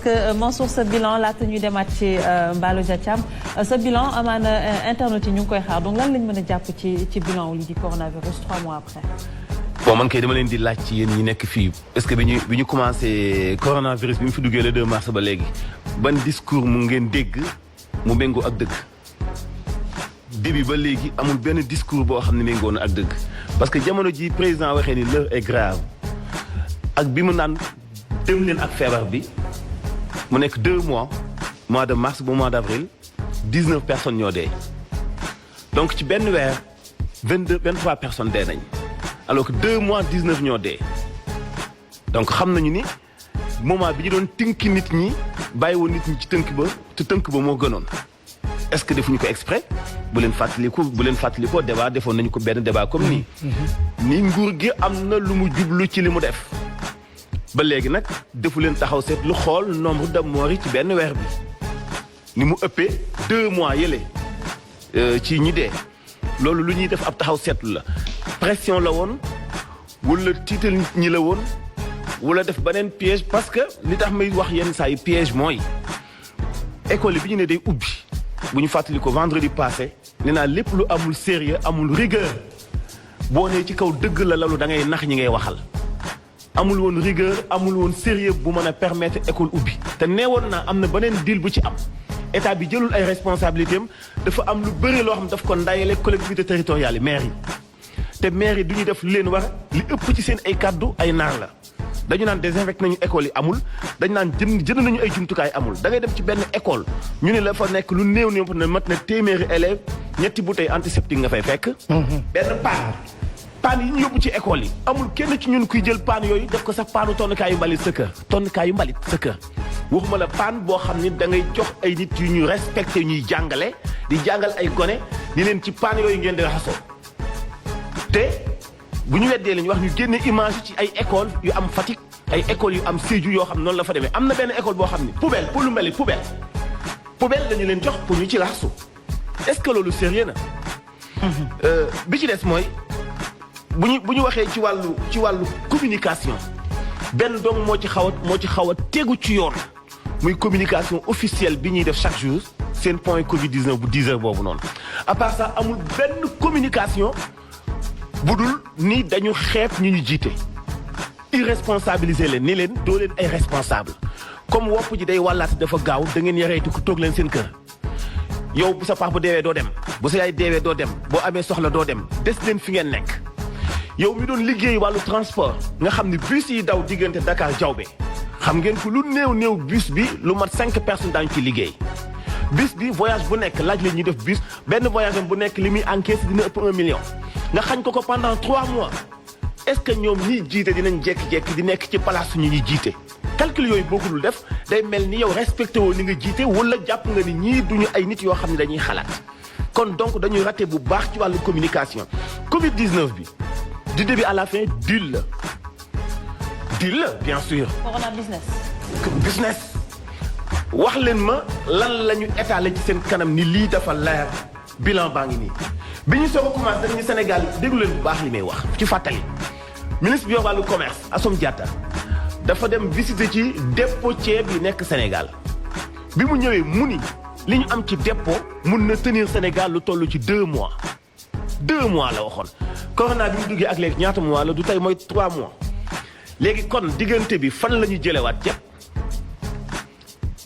que Mansour sa bilan laata ñuy demaat ci Mballo Dia Thiam sa bilan amaana internet yi ñu ngi koy xaar donc lan lañ mën a jàpp ci bilan wu li di coronavirus 3 mois après. bon man kay dama leen di laaj ci yéen ñi nekk fii est-ce que bi ñu commencé coronavirus bi mu fi duggee le 2 mars ba léegi ban discours mu ngeen dégg mu méngoo ak dëgg début ba léegi amul benn discours boo xam ne méngoo na ak dëgg parce que jamono ji président waxee ni l'heure est grave ak bi mu naan dem leen ak feebar bi mu nekk 2 mois de mars ba mois d'avril 19 personnes ñoo dee donc ci benn weer 23 personnes dee nañ alors que 2 mois 19 ñoo dee donc xam nañu ni moment bi ñu doon tënki nit ñi bàyyi woon nit ñi ci tënk ba te tënk ba moo gënoon est-ce que defuñu ko exprès bu leen fàttalikoo débat defoon nañu ko benn débat comme nii ni nguur gi am na lu mu jublu ci li mu def ba léegi nag defu leen taxaw seet lu xool nombre de morts yi ci benn weer bi ni mu ëppee 2 mois yële ci ñi dee loolu lu ñuy def ab taxaw seetlu la pression la woon wala tiital nit ñi la woon wala def beneen piège parce que li tax may wax yenn saa yi piège mooy école yi bi ñu ne day ubbi bu ñu fàttali ko vendredi passé nee naa lépp lu amul sérieux amul rigueur boo nee ci kaw dëgg la lalu da ngay nax ñi ngay waxal amul woon rigueur amul woon sérieux bu mën a permettre école ubbi te neewoon naa am na beneen deal bu ci am état bi jëlul ay responsabilités am dafa am lu bëri loo xam daf ko ndayale collectivité territoriale yi maire yi te maire yi du ñu def leen war li ëpp ci seen ay kàddu ay naar la dañu naan désinfecté nañu école yi amul dañu naan jënd nañu ay jumtukaay amul da ngay dem ci benn école ñu ne la fa nekk lu néew ne mat na téeméeri élèves ñetti bouteilles antiseptique nga fay fekk benn paan yi ñu yóbbu ci école yi amul kenn ci ñun kuy jël paan yooyu def ko sax paanu tonnukaayu mbalit sa kër waxuma la paan boo xam ni da ngay jox ay nit yu ñu respecté ñuy jàngale di jàngal ay gone di leen ci paan yooyu ngeen di raxasoo te bu ñu weddee lañu wax ñu génne image ci ay école yu am Fatick ay écoles yu am Sédhiou yoo xam noonu la fa demee am na benn école boo xam ni poubelle pour lu mel ni poubelle lañu leen jox pour ñu ci raxasu est-ce que loolu sérieux na bi ci des mooy bu ñu waxee ci wàllu communication benn dong moo ci xaw a tegu ci yoon muy communication officielle bi ñuy def chaque jour seen point Covid 19 bu 10 heures boobu noonu à part ça amul benn communication bu dul ni dañu xeeb ñu ñu jiite irresponsabiliser leen ni leen doo leen ay responsable comme wopp ji day wàllaati dafa gaaw da ngeen yareeti ku toog leen seen kër yow bu sa papa deewee doo dem bu sa yaay deewee doo dem boo amee soxla doo dem des leen fi ngeen nekk yow mi doon liggéey wàllu transport nga xam ni bus yi daw diggante Dakar Diaobé xam ngeen ko lu néew bus bi lu mat 5 personnes daañu ci liggéey bus bi voyage bu nekk laaj leen ñuy def bus benn voyage am bu nekk li muy encaisse dina ëpp 1 million nga xañ ko pendant 3 mois est-ce que ñoom ñiy jiite dinañ jekki-jekki di nekk ci place ñu ñuy jiite calcul yooyu boo ko dul def day mel ni yow respecté woo ni nga jiite wala jàpp nga ni ñii duñu ay nit yoo xam ne dañuy xalaat kon donc dañuy raté bu baax ci wàllu communication Covid 19 bi du début à la fin deal la bien sûr. Corona business. wax leen ma lan la ñu étalé ci seen kanam ni lii dafa leer bilan baa ngi nii bi ñu soog a commencé dañu Sénégal déglu leen bu baax li may wax ci fàttali ministre bi yor wàllu commerce Assome Diatta dafa dem visiter ci dépôt ceeb yi nekk Sénégal bi mu ñëwee mu ni li ñu am ci dépôt mun na tenir Sénégal lu toll ci 2 mois 2 mois la waxoon corona bi mu duggee ak léegi ñaata mois la du tey mooy 3 mois léegi kon diggante bi fan la ñu jëlewaat ceeb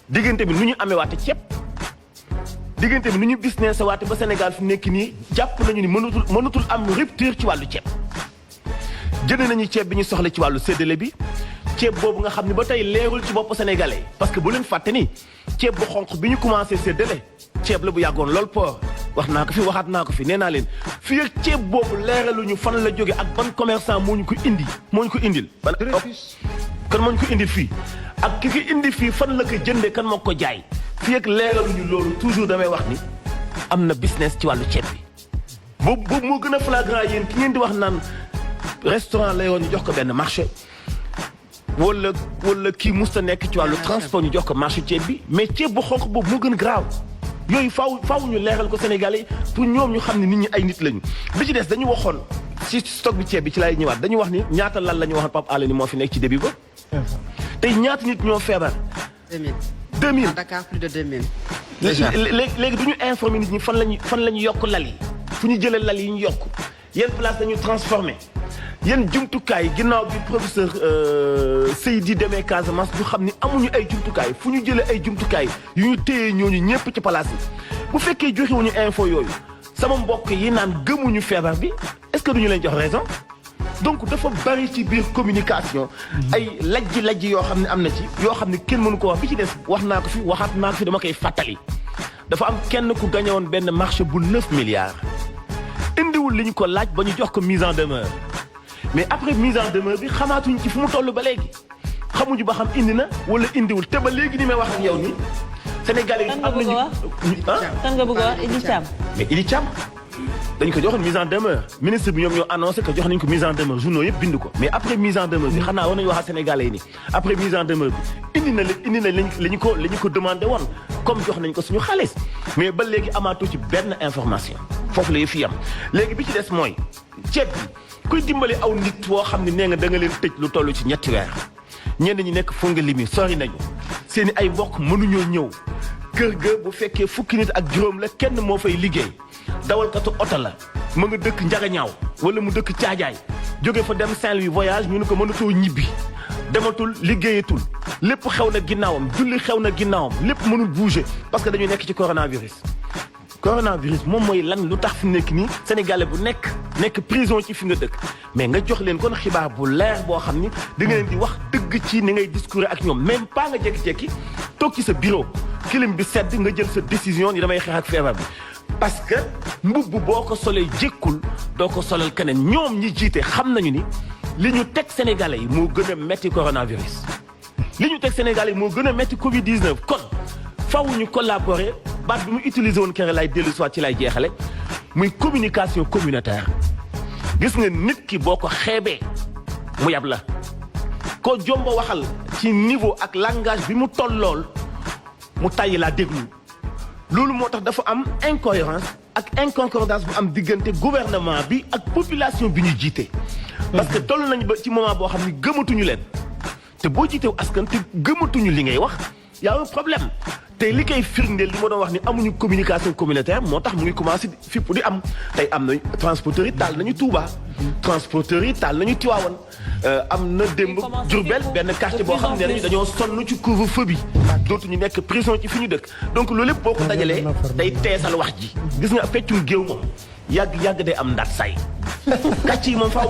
diggante bi nu ñu amee waate ceeb diggante bi nu ñu business waate ba Sénégal fi nekk nii jàpp nañu ni mënatul am rupture ci wàllu ceeb jënd nañu ceeb bi ñu soxla ci wàllu séddale bi ceeb boobu nga xam ne ba tey leerul ci bopp sénégalais parce que bu leen fàtte ni ceeb bu xonq bi ñu commencé séddale ceeb la bu yàggoon lool port wax naa ko fi waxaat naa ko fi nee naa leen fii ak ceeb boobu leeraluñu fan la jóge ak ban commerçant moo ñu ko indil ban kan moo ñu ko indil fii ak ki ko indi fii fan la ko jëndee kan moo ko jaay fii ak leeraluñu loolu toujours damay wax ni am na business ci wàllu ceeb bi boobu moo gën a flagrant yéen ki ngeen di wax naan restaurant la yoon ñu jox ko benn marché wala kii musta nekk ci wàllu transport ñu jox ko marché ceeb bi mais ceeb bu xonq boobu moo gën grave yooyu faaw ñu leeral ko Sénégalais pour ñoom ñu xam ne nit ñi ay nit lañu bi ci des dañu waxoon ci stock bi ceeb bi ci laay ñëwaat dañu wax ni ñaata lan la ñu waxoon Pape Alé ni moo fi nekk ci début ba tey ñaata nit ñoo feebar 2000 à Dakar plus de 2000. déjà léegi du ñu informer nit ñi fan la ñu yokk lal yi fu ñu jëlee lal yi ñu yokk yenn place dañu transformé yenn jumtukaay ginnaaw bi professeur Seydi demee Casamance ñu xam ni amuñu ay jumtukaay fu ñu jëlee ay jumtukaay yu ñu téye ñooñu ñëpp ci place yi bu fekkee joxewuñu info yooyu sama mbokk yi naan gëmuñu feebar bi est-ce que duñu leen jox raison donc dafa bari ci biir communication ay lajji yoo xam ne am na ci yoo xam ne kenn mënu ko wax bi ci des wax naa ko fi waxaat naa ko fi dama koy fàttali dafa am kenn ku gagné woon benn marché bu 9 milliards indiwul li ñu ko laaj ba ñu jox ko mise en demeure mais après mise en demeure bi xamaatuñ ci fu mu toll ba léegi xamuñu ba xam indi na wala indiwul te ba léegi ni may wax ak yow ni Sénégalais yi am nañu kan nga bëgg a wax Idi Thiam mais Idi Thiam dañ ko joxoon mise en demeure ministre bi ñoom ñoo annoncé que jox nañ ko mise en demeure journaux yëpp bind ko mais après mise en demeure bi xanaa war nañu wax ak Sénégalais yi ni après mise en demeure bi indi na li ñu ko demandé woon comme jox nañ ko suñu xaalis mais ba léegi amaatoo ci benn information foofu la fi am léegi bi ci des mooy ceeb bi kuy dimbali aw nit woo xam ne nee nga da nga leen tëj lu toll ci ñetti weer ñenn ñi nekk Fongolimbi sori nañu seeni ay mbokk mënuñoo ñëw kër ga bu fekkee fukki nit ak juróom la kenn moo fay liggéey dawalkatu oto la mu nga dëkk Njagañaaw wala mu dëkk Caajaay jóge fa dem Saint-Louis voyage ñu ne ko mënatoo ñibbi dematul liggéeyatul lépp xew na ginnaawam julli xew na ginnaawam lépp mënul bouger parce que dañu nekk ci coronavirus moom mooy lan lu tax fi nekk nii sénégalais bu nekk prison ci fi nga dëkk mais nga jox leen kon xibaar bu leer boo xam ni da nga leen di wax dëgg ci ni ngay discours ak ñoom même pas nga jékki-jékki toog ci sa bureau kilim bi sedd nga jël sa décision ni damay xeex ak feebar bi parce que mbubb boo ko solee jékkul doo ko solal keneen ñoom ñi jiite xam nañu ni li ñu teg sénégalais yi moo gën a metti coronavirus li ñu teg sénégalais yi moo gën a metti Covid 19 kon faw ñu collaborer baat bi mu utiliser woon kere lay dellu soit ci lay jeexale muy communication communautaire gis nga nit ki boo ko xeebee mu yab la ko jomba waxal ci niveau ak langage bi mu tollool mu tàyyi laa déglu loolu moo tax dafa am incohérence ak inconcordance bu am diggante gouvernement bi ak population bi ñu jiite parce que toll nañ ba ci moment boo xam ni gëmatuñu leen te boo jiitew askan te gëmatuñu li ngay wax y a un problème te li koy firndeel li ma doon wax ni amuñu communication communautaire moo tax mu ngi commencé fipp di am tey am na transporteurs yi taal nañu Touba transporteurs yi taal nañu Tivaouane am na démb Diourbel benn quartier boo xam ne nañu dañoo sonn ci couvre-feu bi dootuñu nekk prison ci fi ñu dëkk donc loolu lépp boo ko dajalee day teesal wax ji gis nga feccum géew moom yàgg day am ndaat say kàcc yi moom faaw